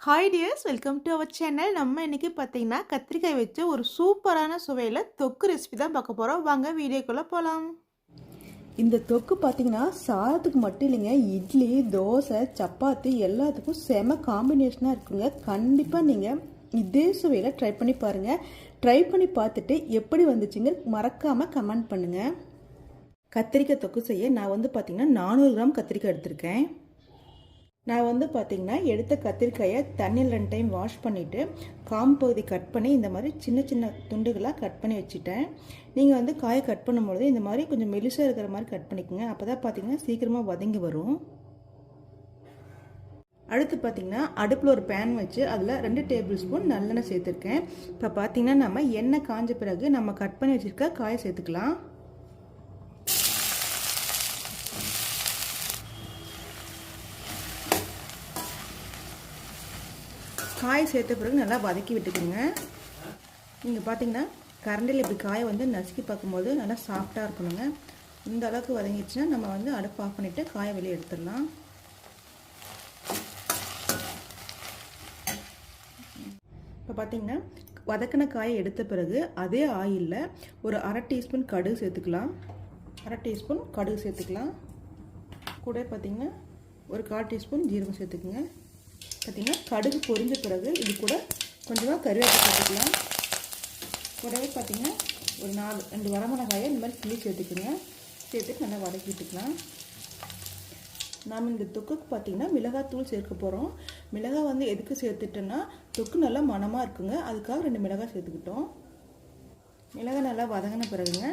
Hi dears, welcome to our channel. நம்ம இன்னைக்கு பார்த்தீங்கன்னா கத்திரிக்காய் வச்சு ஒரு சூப்பரான சுவையில் தொக்கு ரெசிபி தான் பார்க்க போகிறோம். வாங்க வீடியோக்குள்ளே போகலாம். இந்த தொக்கு பார்த்தீங்கன்னா சாதத்துக்கு மட்டும் இல்லைங்க, இட்லி, தோசை, சப்பாத்தி எல்லாத்துக்கும் செம காம்பினேஷனாக இருக்குங்க. கண்டிப்பாக நீங்கள் இதே சுவையில் ட்ரை பண்ணி பாருங்கள். ட்ரை பண்ணி பார்த்துட்டு எப்படி வந்துச்சுங்க மறக்காமல் கமெண்ட் பண்ணுங்கள். கத்திரிக்காய் தொக்கு செய்ய நான் பார்த்தீங்கன்னா 400 கிராம் கத்திரிக்காய் எடுத்திருக்கேன். நான் பார்த்தீங்கன்னா எடுத்த கத்திரிக்காயை தண்ணியில் 2 டைம் வாஷ் பண்ணிவிட்டு காம்பு பகுதி கட் பண்ணி இந்த மாதிரி சின்ன சின்ன துண்டுகளாக கட் பண்ணி வச்சுட்டேன். நீங்கள் காயை கட் பண்ணும்பொழுது இந்த மாதிரி கொஞ்சம் மெலிசாக இருக்கிற மாதிரி கட் பண்ணிக்கோங்க. அப்போ தான் பார்த்தீங்கன்னா சீக்கிரமாக வதங்கி வரும். அடுத்து பார்த்தீங்கன்னா அடுப்பில் ஒரு பேன் வச்சு அதில் 2 டேபிள் ஸ்பூன் நல்லெண்ணெய் சேர்த்துருக்கேன். இப்போ பார்த்தீங்கன்னா நம்ம எண்ணெய் காஞ்ச பிறகு நம்ம கட் பண்ணி வச்சுருக்க காயை சேர்த்துக்கலாம். காய் சேர்த்த பிறகு நல்லா வதக்கி விட்டுக்குங்க. நீங்கள் பார்த்தீங்கன்னா கரண்டில் இப்படி காயை நசுக்கி பார்க்கும்போது நல்லா சாஃப்டாக இருக்கணுங்க. இந்த அளவுக்கு வதங்கிடுச்சுன்னா நம்ம அடுப்பு ஆஃப் பண்ணிவிட்டு காயை வெளியே எடுத்துடலாம். இப்போ பார்த்தீங்கன்னா வதக்கின காயை எடுத்த பிறகு அதே ஆயிலில் ஒரு 1/2 டீஸ்பூன் கடுகு சேர்த்துக்கலாம். 1/2 டீஸ்பூன் கடுகு சேர்த்துக்கலாம். கூட பார்த்தீங்கன்னா ஒரு 1/4 டீஸ்பூன் ஜீரகம் சேர்த்துக்குங்க. பார்த்தீங்கன்னா கடுகு பொரிஞ்ச பிறகு இது கூட கொஞ்சமாக கருவேப்பிலை சேர்த்துக்கலாம். கூடவே பார்த்தீங்கன்னா ஒரு 2 வரமிளகாயை இந்த மாதிரி கிள்ளி சேர்த்துக்குங்க. சேர்த்துட்டு நல்லா வதக்கி விட்டுக்கலாம். நாம் இந்த தொக்குக்கு பார்த்தீங்கன்னா மிளகாத்தூள் சேர்க்க போகிறோம். மிளகாய் எதுக்கு சேர்த்துட்டோன்னா தொக்கு நல்லா மணமாக இருக்குங்க. அதுக்காக 2 மிளகாய் சேர்த்துக்கிட்டோம். மிளகாய் நல்லா வதங்கின பிறகுங்க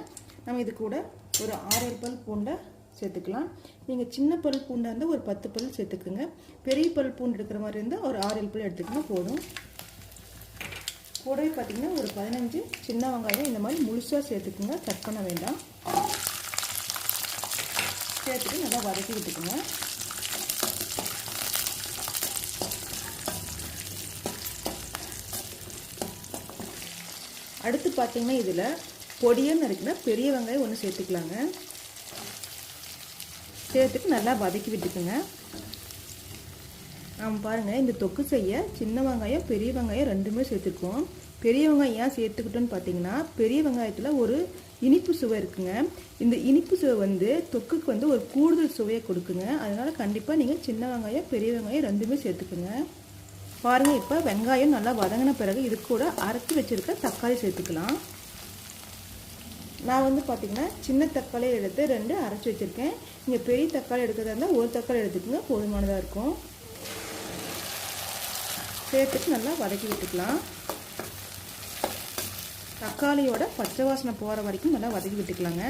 நம்ம இது கூட ஒரு 6-7 பல் பூண்டை சேர்த்துக்கலாம். நீங்கள் சின்ன பல் பூண்டாக இருந்தால் ஒரு 10 பல் சேர்த்துக்குங்க. பெரிய பல் பூண்டு எடுக்கிற மாதிரி இருந்தால் ஒரு 6-7 பல் எடுத்துக்கினா போதும். கூடவே பார்த்திங்கன்னா ஒரு 15 சின்ன வெங்காயம் இந்த மாதிரி முழுசாக சேர்த்துக்குங்க, கட் பண்ண வேண்டாம். சேர்த்துட்டு நல்லா வதக்கி விட்டுக்குங்க. அடுத்து பார்த்திங்கன்னா இதில் பொடியாக நறுக்கினா பெரிய வெங்காயம் ஒன்று சேர்த்துக்கலாங்க. சேர்த்துட்டு நல்லா வதக்கி விட்டுக்குங்க. பாருங்கள், இந்த தொக்கு செய்ய சின்ன வெங்காயம் பெரிய வெங்காயம் 2மே சேர்த்துருக்கோம். பெரிய வெங்காயம் ஏன் சேர்த்துக்கிட்டோன்னு பார்த்தீங்கன்னா பெரிய வெங்காயத்தில் ஒரு இனிப்பு சுவை இருக்குங்க. இந்த இனிப்பு சுவை தொக்குக்கு ஒரு கூடுதல் சுவையை கொடுக்குங்க. அதனால் கண்டிப்பாக நீங்கள் சின்ன வெங்காயம் பெரிய வெங்காயம் 2மே சேர்த்துக்குங்க. பாருங்கள், இப்போ வெங்காயம் நல்லா வதங்கின பிறகு இது கூட அரைச்சி வச்சுருக்க தக்காளி சேர்த்துக்கலாம். நான் பார்த்தீங்கன்னா சின்ன தக்காளி எடுத்து 2 அரைச்சி வச்சுருக்கேன். நீங்கள் பெரிய தக்காளி எடுக்கிறதா இருந்தால் 1 தக்காளி எடுத்துக்கோங்க, போதுமானதாக இருக்கும். சேர்த்துட்டு நல்லா வதக்கி விட்டுக்கலாம். தக்காளியோட பச்சை வாசனை போகிற வரைக்கும் நல்லா வதக்கி விட்டுக்கலாங்க.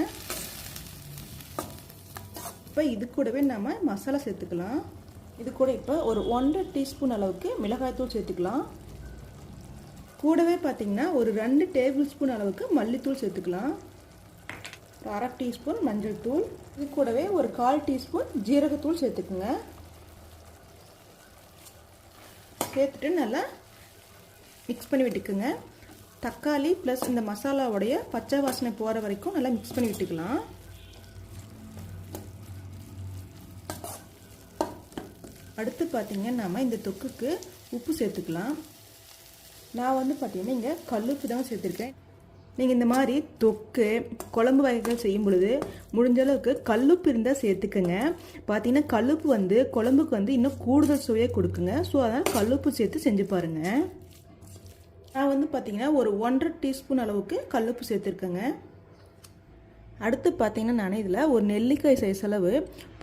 இப்போ இது கூடவே நம்ம மசாலா சேர்த்துக்கலாம். இது கூட இப்போ ஒரு 1.5 டீஸ்பூன் அளவுக்கு மிளகாய்த்தூள் சேர்த்துக்கலாம். கூடவே பார்த்தீங்கன்னா ஒரு 2 டேபிள் ஸ்பூன் அளவுக்கு மல்லித்தூள் சேர்த்துக்கலாம். 1/2 டீஸ்பூன் மஞ்சள் தூள். இது கூடவே ஒரு 1/4 டீஸ்பூன் ஜீரகத்தூள் சேர்த்துக்குங்க. சேர்த்துட்டு நல்லா மிக்ஸ் பண்ணி விட்டுக்குங்க. தக்காளி ப்ளஸ் இந்த மசாலாவுடைய பச்சை வாசனை போகிற வரைக்கும் நல்லா மிக்ஸ் பண்ணி விட்டுக்கலாம். அடுத்து பார்த்தீங்கன்னா நம்ம இந்த தொக்குக்கு உப்பு சேர்த்துக்கலாம். நான் பார்த்தீங்கன்னா இங்கே கல்லுப்பு தான் சேர்த்துருக்கேன். நீங்கள் இந்த மாதிரி தொக்கு குழம்பு வகைகள் செய்யும் பொழுது முடிஞ்ச அளவுக்கு கல்லுப்பு இருந்தால் சேர்த்துக்கங்க. பார்த்தீங்கன்னா கல்லுப்பு குழம்புக்கு இன்னும் கூடுதல் சுவையை கொடுக்குங்க. ஸோ அதனால் கல்லுப்பு சேர்த்து செஞ்சு பாருங்கள். நான் பார்த்தீங்கன்னா ஒரு 1.5 டீஸ்பூன் அளவுக்கு கல்லுப்பு சேர்த்துருக்கேங்க. அடுத்து பார்த்தீங்கன்னா நான் இதில் ஒரு நெல்லிக்காய் சைஸ் அளவு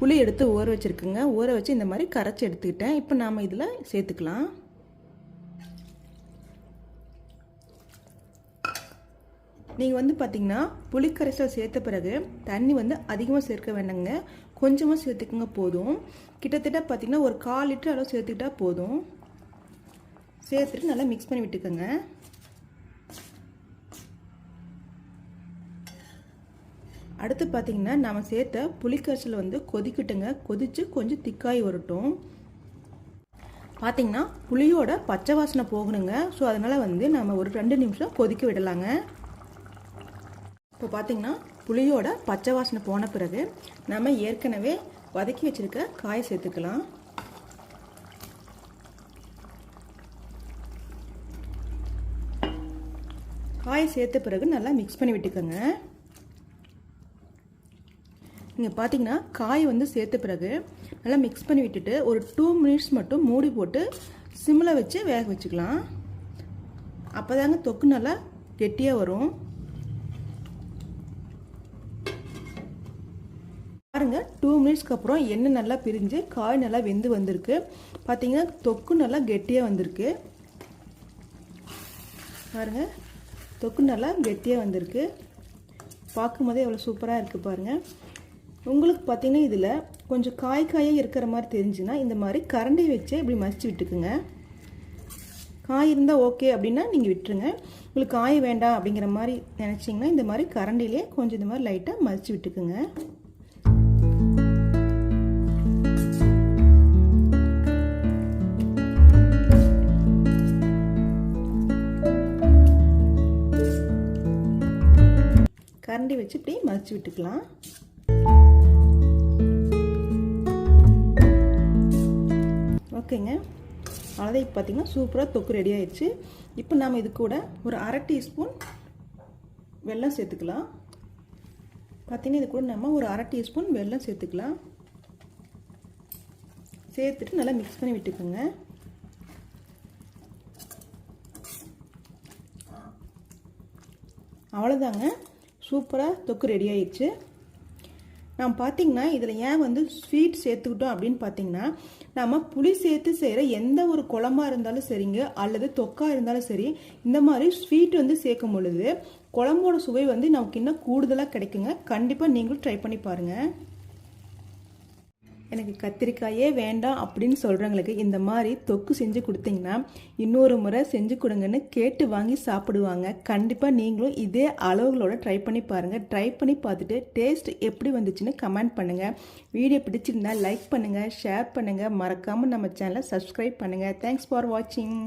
புளி எடுத்து ஊற வச்சுருக்கேங்க. ஊற வச்சு இந்த மாதிரி கரைச்சி எடுத்துக்கிட்டேன். இப்போ நாம் இதில் சேர்த்துக்கலாம். நீங்கள் பார்த்தீங்கன்னா புளிக்கரைசல் சேர்த்த பிறகு தண்ணி அதிகமாக சேர்க்க வேண்டாங்க, கொஞ்சமாக சேர்த்துக்குங்க போதும். கிட்டத்தட்ட பார்த்தீங்கன்னா ஒரு 1/4 லிட்டர் அளவு சேர்த்துக்கிட்டா போதும். சேர்த்துட்டு நல்லா மிக்ஸ் பண்ணி விட்டுக்கோங்க. அடுத்து பார்த்தீங்கன்னா நம்ம சேர்த்த புளிக்கரைசல் கொதிக்கட்டுங்க. கொதித்து கொஞ்சம் திக்காய் வரட்டும். பார்த்தீங்கன்னா புளியோட பச்சை வாசனை போகணுங்க. ஸோ அதனால் நம்ம ஒரு 2 நிமிஷம் கொதிக்க விடலாங்க. இப்போ பார்த்தீங்கன்னா புளியோட பச்சை வாசனை போன பிறகு நம்ம ஏற்கனவே வதக்கி வச்சுருக்க காயை சேர்த்துக்கலாம். காய் சேர்த்த பிறகு நல்லா மிக்ஸ் பண்ணி விட்டுக்கோங்க. நீங்கள் பார்த்தீங்கன்னா காய் வந்து சேர்த்த பிறகு நல்லா மிக்ஸ் பண்ணி விட்டுட்டு ஒரு 2 மினிட்ஸ் மட்டும் மூடி போட்டு சிம்மில் வச்சு வேக வச்சுக்கலாம். அப்போ தாங்க தொக்கு நல்லா கெட்டியாக வரும். பாருங்கள் 2 மினிட்ஸ்க்கு அப்புறம் எண்ணெய் நல்லா பிரிஞ்சு காய் நல்லா வெந்து வந்திருக்கு. பார்த்தீங்கன்னா தொக்கு நல்லா கெட்டியாக வந்திருக்கு. பாருங்கள் தொக்கு நல்லா கெட்டியாக வந்திருக்கு. பார்க்கும்போதே எவ்வளோ சூப்பராக இருக்குது பாருங்கள். உங்களுக்கு பார்த்தீங்கன்னா இதில் கொஞ்சம் காயாக இருக்கிற மாதிரி தெரிஞ்சுன்னா இந்த மாதிரி கரண்டி வச்சு இப்படி மசிச்சு விட்டுக்குங்க. காய் இருந்தால் ஓகே அப்படின்னா நீங்கள் விட்டுருங்க. உங்களுக்கு காய் வேண்டாம் அப்படிங்கிற மாதிரி நினச்சிங்கன்னா இந்த மாதிரி கரண்டிலே கொஞ்சம் இந்த மாதிரி லைட்டாக மசிச்சு விட்டுக்குங்க. கரண்டி வச்சு இப்படி மசிச்சு விட்டுக்கலாம். ஓகேங்க, அவ்வளோதான். இப்போ பார்த்தீங்கன்னா சூப்பராக தொக்கு ரெடி ஆயிடுச்சு. இப்போ நாம் இது கூட ஒரு 1/2 டீஸ்பூன் வெல்லம் சேர்த்துக்கலாம். பார்த்தீங்கன்னா இது கூட நம்ம ஒரு 1/2 டீஸ்பூன் வெல்லம் சேர்த்துக்கலாம். சேர்த்துட்டு நல்லா மிக்ஸ் பண்ணி விட்டுக்கோங்க. அவ்வளோதாங்க, சூப்பராக தொக்கு ரெடி ஆயிடுச்சு. நாம் பார்த்திங்கன்னா இதில் ஏன் வந்து ஸ்வீட் சேர்த்துக்கிட்டோம் அப்படின்னு பார்த்தீங்கன்னா, நம்ம புளி சேர்த்து செய்கிற எந்த ஒரு குழம்பா இருந்தாலும் சரிங்க, அல்லது தொக்கா இருந்தாலும் சரி, இந்த மாதிரி ஸ்வீட் வந்து சேர்க்கும் பொழுது குழம்போட சுவை வந்து நமக்கு இன்னும் கூடுதலாக கிடைக்குங்க. கண்டிப்பாக நீங்களும் ட்ரை பண்ணி பாருங்கள். எனக்கு கத்திரிக்காயே வேண்டாம் அப்படின்னு சொல்கிறவங்களுக்கு இந்த மாதிரி தொக்கு செஞ்சு கொடுத்தீங்கன்னா இன்னொரு முறை செஞ்சு கொடுங்கன்னு கேட்டு வாங்கி சாப்பிடுவாங்க. கண்டிப்பாக நீங்களும் இதே அளவுகளோட ட்ரை பண்ணி பாருங்கள். ட்ரை பண்ணி பார்த்துட்டு டேஸ்ட் எப்படி வந்துச்சுன்னு கமெண்ட் பண்ணுங்கள். வீடியோ பிடிச்சிருந்தா லைக் பண்ணுங்கள், ஷேர் பண்ணுங்கள், மறக்காமல் நம்ம சேனலை சப்ஸ்கிரைப் பண்ணுங்கள். தேங்க்ஸ் ஃபார் வாட்சிங்.